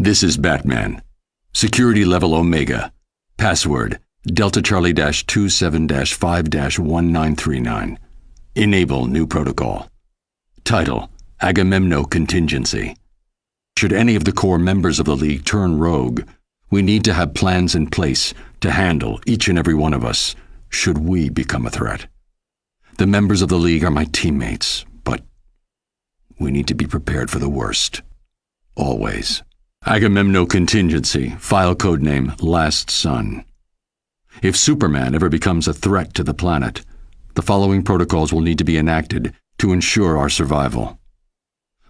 This is Batman. Security level Omega. Password Delta Charlie 27-5-1939. Enable new protocol. Title Agamemno Contingency. Should any of the core members of the League turn rogue, we need to have plans in place to handle each and every one of us should we become a threat. The members of the League are my teammates, but we need to be prepared for the worst. Always. Agamemno Contingency, file codename Last Son. If Superman ever becomes a threat to the planet, the following protocols will need to be enacted to ensure our survival.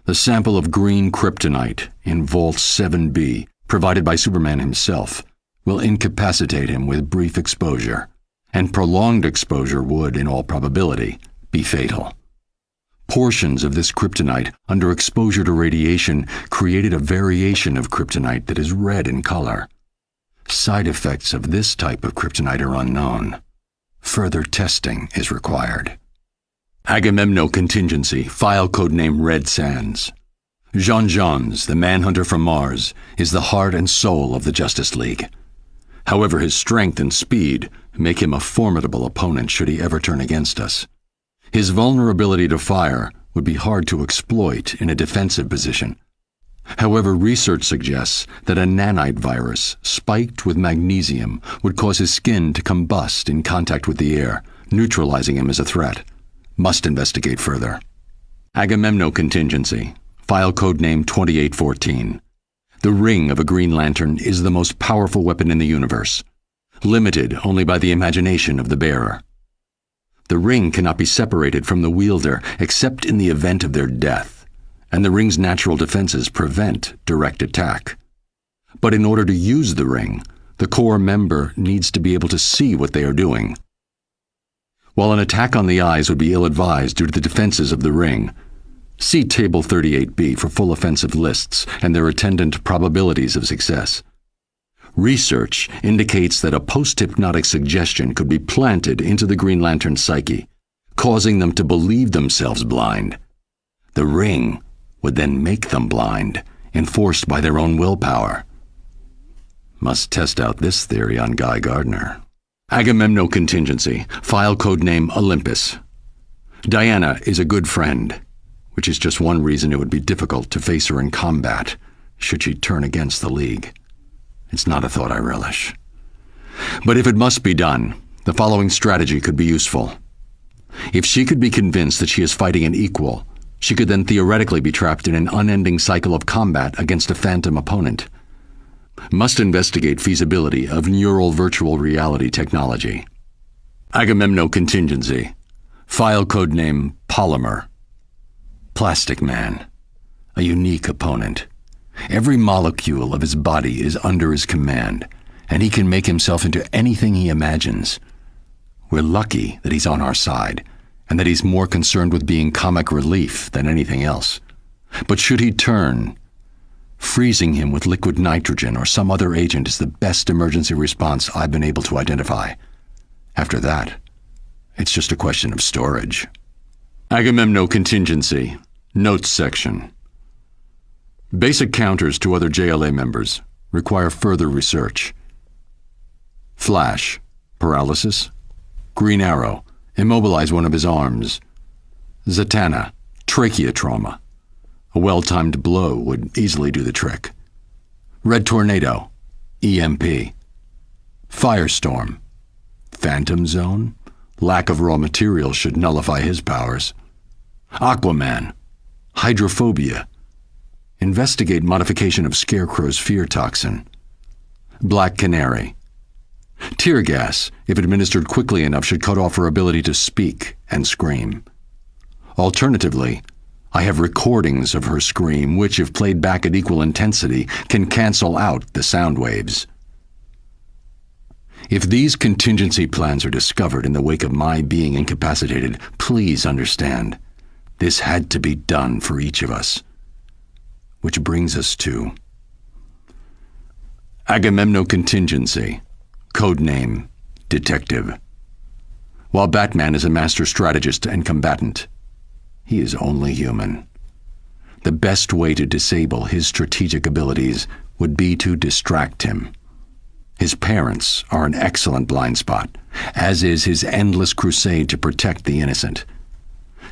The sample of green kryptonite in Vault 7B, provided by Superman himself, will incapacitate him with brief exposure, and prolonged exposure would, in all probability, be fatal. Portions of this kryptonite under exposure to radiation created a variation of kryptonite that is red in color. Side effects of this type of kryptonite are unknown. Further testing is required. Agamemno Contingency, file codename Red Sands. Jean Johns, the Manhunter from Mars, is the heart and soul of the Justice League. However, his strength and speed make him a formidable opponent should he ever turn against us. His vulnerability to fire would be hard to exploit in a defensive position. However, research suggests that a nanite virus spiked with magnesium would cause his skin to combust in contact with the air, neutralizing him as a threat. Must investigate further. Agamemno Contingency, file codename 2814. The ring of a Green Lantern is the most powerful weapon in the universe, limited only by the imagination of the bearer. The ring cannot be separated from the wielder except in the event of their death, and the ring's natural defenses prevent direct attack. But in order to use the ring, the core member needs to be able to see what they are doing. While an attack on the eyes would be ill-advised due to the defenses of the ring, see Table 38B for full offensive lists and their attendant probabilities of success. Research indicates that a post-hypnotic suggestion could be planted into the Green Lantern's psyche, causing them to believe themselves blind. The ring would then make them blind, enforced by their own willpower. Must test out this theory on Guy Gardner. Agamemno Contingency, file codename Olympus. Diana is a good friend, which is just one reason it would be difficult to face her in combat, should she turn against the League. It's not a thought I relish. But if it must be done, the following strategy could be useful. If she could be convinced that she is fighting an equal, she could then theoretically be trapped in an unending cycle of combat against a phantom opponent. Must investigate feasibility of neural virtual reality technology. Agamemno Contingency, file codename Polymer. Plastic Man, a unique opponent. Every molecule of his body is under his command, and he can make himself into anything he imagines. We're lucky that he's on our side, and that he's more concerned with being comic relief than anything else. But should he turn, freezing him with liquid nitrogen or some other agent is the best emergency response I've been able to identify. After that, it's just a question of storage. Agamemno Contingency, Notes section. Basic counters to other JLA members require further research. Flash, paralysis. Green Arrow, immobilize one of his arms. Zatanna, trachea trauma. A well-timed blow would easily do the trick. Red Tornado, EMP. Firestorm, Phantom Zone. Lack of raw materials should nullify his powers. Aquaman, hydrophobia. Investigate modification of Scarecrow's fear toxin. Black Canary. Tear gas, if administered quickly enough, should cut off her ability to speak and scream. Alternatively, I have recordings of her scream which, if played back at equal intensity, can cancel out the sound waves. If these contingency plans are discovered in the wake of my being incapacitated, please understand, this had to be done for each of us. Which brings us to Agamemno Contingency, codename Detective. While Batman is a master strategist and combatant, he is only human. The best way to disable his strategic abilities would be to distract him. His parents are an excellent blind spot, as is his endless crusade to protect the innocent.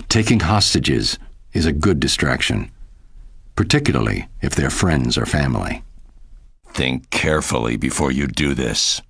Taking hostages is a good distraction, particularly if they're friends or family. Think carefully before you do this.